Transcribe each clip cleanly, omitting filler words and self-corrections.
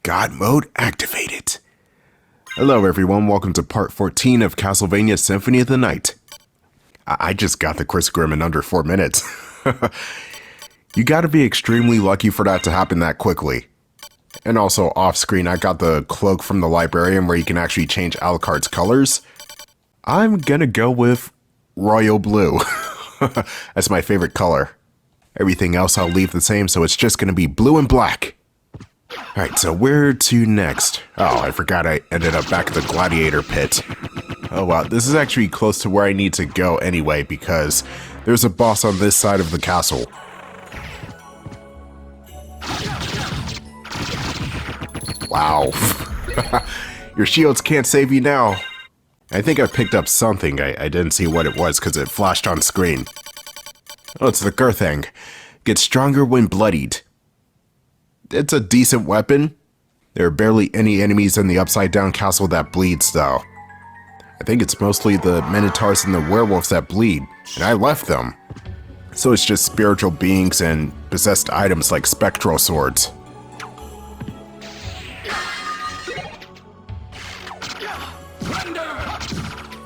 God mode activated. Hello everyone, welcome to part 14 of Castlevania Symphony of the Night. I just got the Chris Grimm in under 4 minutes. You gotta be extremely lucky for that to happen that quickly. And also off screen I got the cloak from the librarian where you can actually change Alucard's colors. I'm gonna go with royal blue. That's my favorite color. Everything else I'll leave the same, so it's just gonna be blue and black. Alright, so where to next? Oh, I forgot I ended up back at the gladiator pit. Oh wow, this is actually close to where I need to go anyway, because there's a boss on this side of the castle. Wow. Your shields can't save you now. I think I picked up something. I didn't see what it was because it flashed on screen. Oh, it's the Gerthang. Gets stronger when bloodied. It's a decent weapon. There are barely any enemies in the Upside Down Castle that bleeds, though. I think it's mostly the Minotaurs and the werewolves that bleed, and I left them. So it's just spiritual beings and possessed items like spectral swords.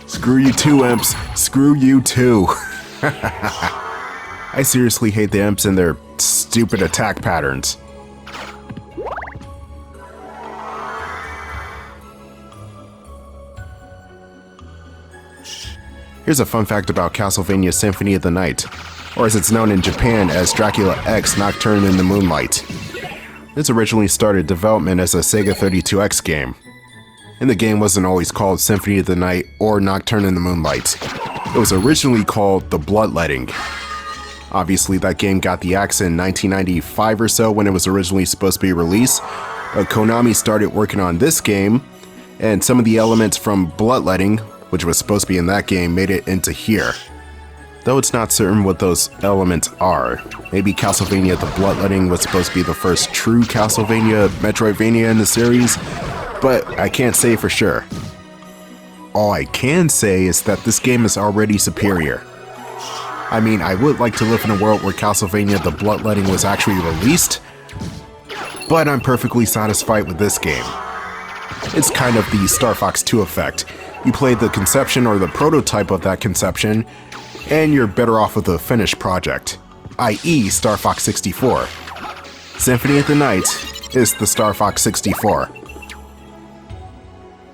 Screw you too, imps. Screw you too. I seriously hate the imps and their stupid attack patterns. Here's a fun fact about Castlevania Symphony of the Night, or as it's known in Japan as Dracula X Nocturnal in the Moonlight. This originally started development as a Sega 32X game, and the game wasn't always called Symphony of the Night or Nocturnal in the Moonlight. It was originally called The Bloodletting. Obviously that game got the axe in 1995 or so when it was originally supposed to be released, but Konami started working on this game, and some of the elements from Bloodletting, which was supposed to be in that game, made it into here. Though it's not certain what those elements are. Maybe Castlevania the Bloodletting was supposed to be the first true Castlevania Metroidvania in the series, but I can't say for sure. All I can say is that this game is already superior. I mean, I would like to live in a world where Castlevania the Bloodletting was actually released, but I'm perfectly satisfied with this game. It's kind of the Star Fox 2 effect. You play the conception or the prototype of that conception, and you're better off with the finished project, i.e. Star Fox 64. Symphony of the Night is the Star Fox 64.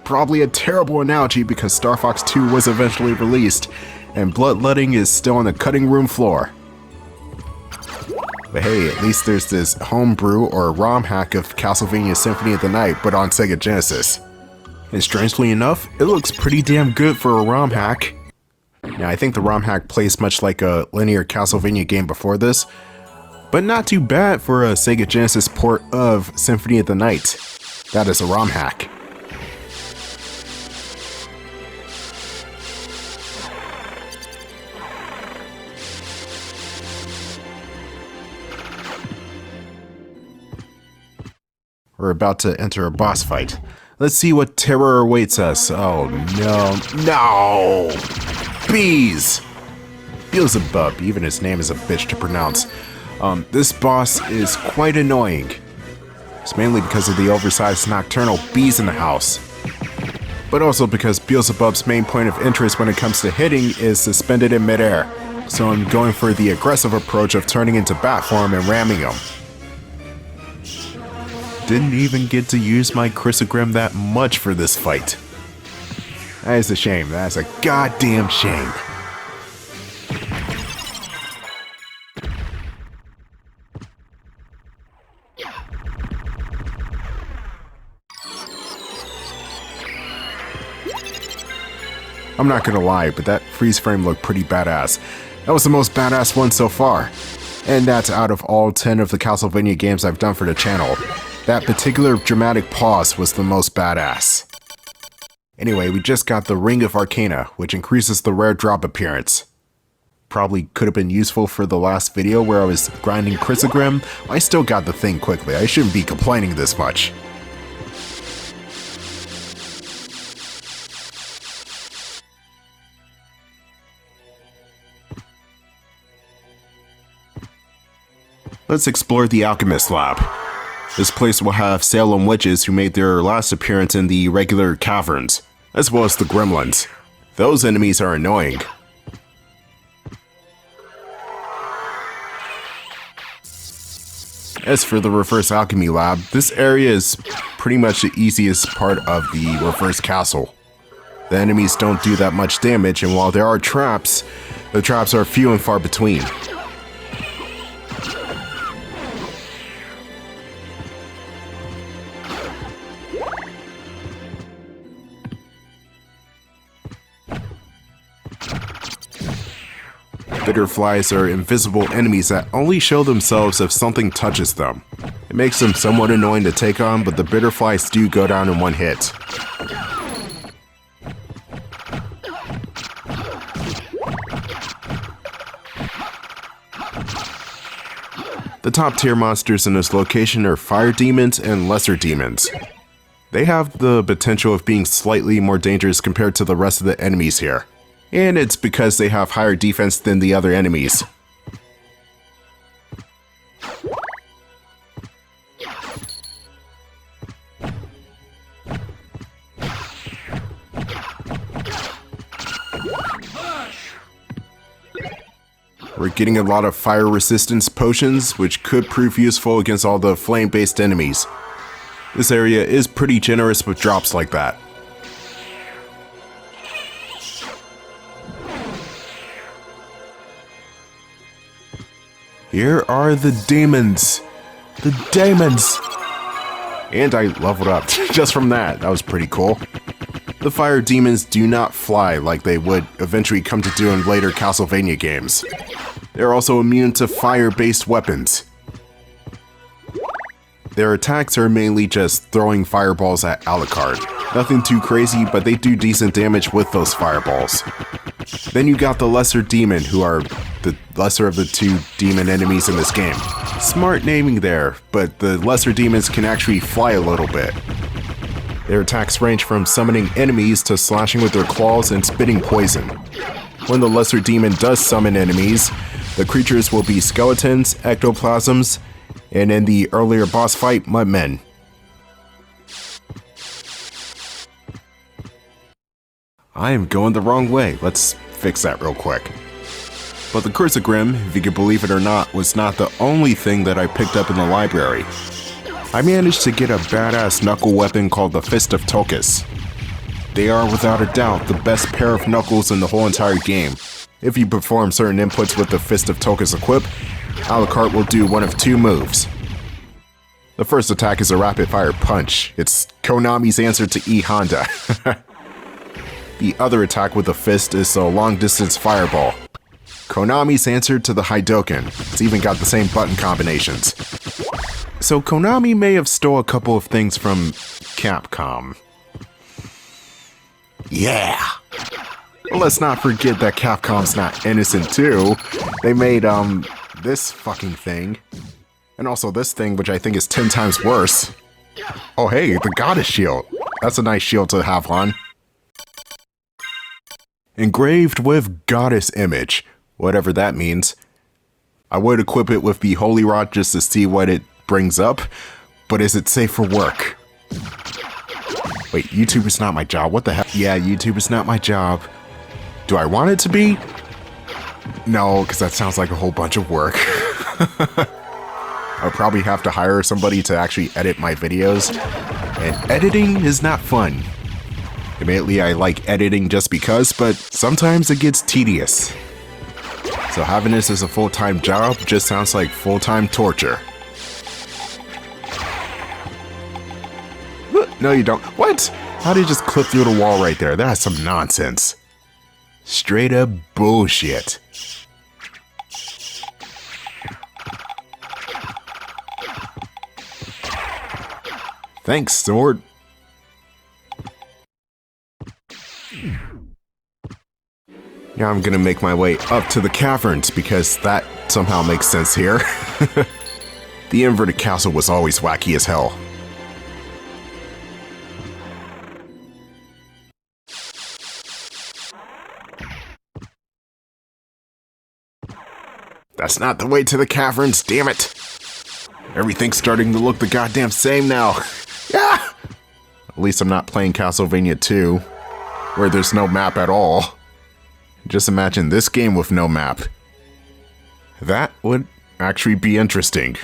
Probably a terrible analogy because Star Fox 2 was eventually released, and Bloodletting is still on the cutting room floor. But hey, at least there's this homebrew or ROM hack of Castlevania Symphony of the Night, but on Sega Genesis. And strangely enough, it looks pretty damn good for a ROM hack. Now, I think the ROM hack plays much like a linear Castlevania game before this, but not too bad for a Sega Genesis port of Symphony of the Night. That is a ROM hack. We're about to enter a boss fight. Let's see what terror awaits us. Oh no, no! Bees! Beelzebub, even his name is a bitch to pronounce. This boss is quite annoying. It's mainly because of the oversized nocturnal bees in the house. But also because Beelzebub's main point of interest when it comes to hitting is suspended in midair. So I'm going for the aggressive approach of turning into bat form and ramming him. Didn't even get to use my Chrysogram that much for this fight. That is a shame. That's a goddamn shame. I'm not gonna lie, but that freeze frame looked pretty badass. That was the most badass one so far. And that's out of all 10 of the Castlevania games I've done for the channel. That particular dramatic pause was the most badass. Anyway, we just got the Ring of Arcana, which increases the rare drop appearance. Probably could have been useful for the last video where I was grinding Chrysogram. I still got the thing quickly. I shouldn't be complaining this much. Let's explore the Alchemist Lab. This place will have Salem witches who made their last appearance in the regular caverns, as well as the gremlins. Those enemies are annoying. As for the Reverse Alchemy Lab, this area is pretty much the easiest part of the Reverse Castle. The enemies don't do that much damage, and while there are traps, the traps are few and far between. Bitterflies are invisible enemies that only show themselves if something touches them. It makes them somewhat annoying to take on, but the bitterflies do go down in one hit. The top tier monsters in this location are fire demons and lesser demons. They have the potential of being slightly more dangerous compared to the rest of the enemies here. And it's because they have higher defense than the other enemies. We're getting a lot of fire resistance potions, which could prove useful against all the flame-based enemies. This area is pretty generous with drops like that. Here are the demons. The demons! And I leveled up just from that. That was pretty cool. The fire demons do not fly like they would eventually come to do in later Castlevania games. They're also immune to fire-based weapons. Their attacks are mainly just throwing fireballs at Alucard. Nothing too crazy, but they do decent damage with those fireballs. Then you got the lesser demon, who are the lesser of the two demon enemies in this game. Smart naming there, but the lesser demons can actually fly a little bit. Their attacks range from summoning enemies to slashing with their claws and spitting poison. When the lesser demon does summon enemies, the creatures will be skeletons, ectoplasms, and in the earlier boss fight, mudmen. I am going the wrong way. Let's fix that real quick. But the Curse of Grimm, if you can believe it or not, was not the only thing that I picked up in the library. I managed to get a badass knuckle weapon called the Fist of Tokus. They are without a doubt the best pair of knuckles in the whole entire game. If you perform certain inputs with the Fist of Tokus equip, Alucard will do one of two moves. The first attack is a rapid fire punch. It's Konami's answer to E Honda. The other attack with the fist is a long distance fireball. Konami's answer to the Haidoken. It's even got the same button combinations. So Konami may have stole a couple of things from Capcom. Yeah! Well, let's not forget that Capcom's not innocent too. They made, this fucking thing. And also this thing, which I think is 10 times worse. Oh hey, the Goddess Shield. That's a nice shield to have on. Engraved with Goddess Image. Whatever that means. I would equip it with the Holy Rod just to see what it brings up, but is it safe for work? Wait, YouTube is not my job. What the hell? Yeah, YouTube is not my job. Do I want it to be? No, because that sounds like a whole bunch of work. I'll probably have to hire somebody to actually edit my videos, and editing is not fun. Admittedly, I like editing just because, but sometimes it gets tedious. So having this as a full-time job just sounds like full-time torture. No, you don't. What? How did you just clip through the wall right there? That's some nonsense. Straight up bullshit. Thanks, sword. Now I'm gonna make my way up to the caverns because that somehow makes sense here. The inverted castle was always wacky as hell. That's not the way to the caverns, damn it! Everything's starting to look the goddamn same now. Yeah! At least I'm not playing Castlevania 2, where there's no map at all. Just imagine this game with no map. That would actually be interesting.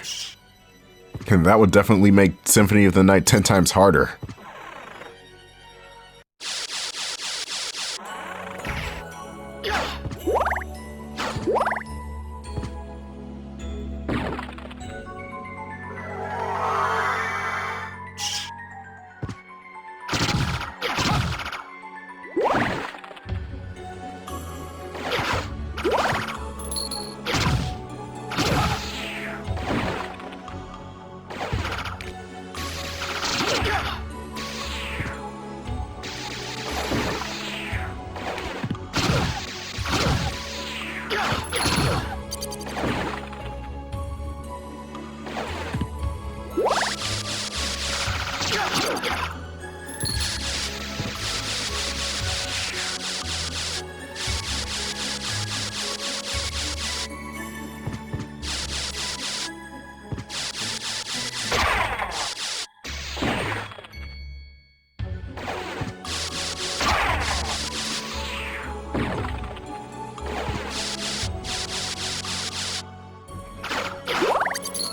And that would definitely make Symphony of the Night 10 times harder.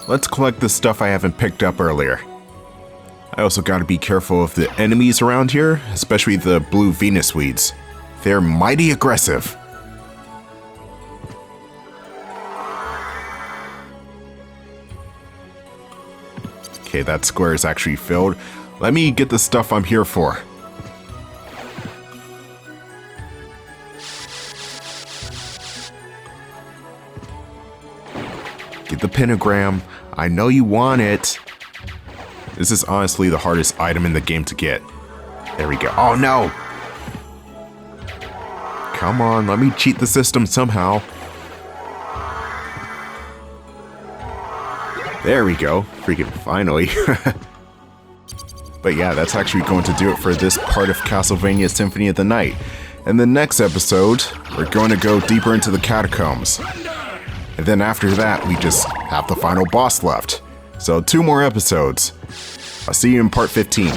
Let's collect the stuff I haven't picked up earlier. I also gotta be careful of the enemies around here, especially the blue Venus weeds. They're mighty aggressive. Okay, that square is actually filled. Let me get the stuff I'm here for. Get the pentagram. I know you want it. This is honestly the hardest item in the game to get. There we go. Oh no! Come on, let me cheat the system somehow. There we go. Freaking finally. But yeah, that's actually going to do it for this part of Castlevania Symphony of the Night. In the next episode, we're going to go deeper into the catacombs. And then after that, we just have the final boss left. So 2 more episodes. I'll see you in part 15.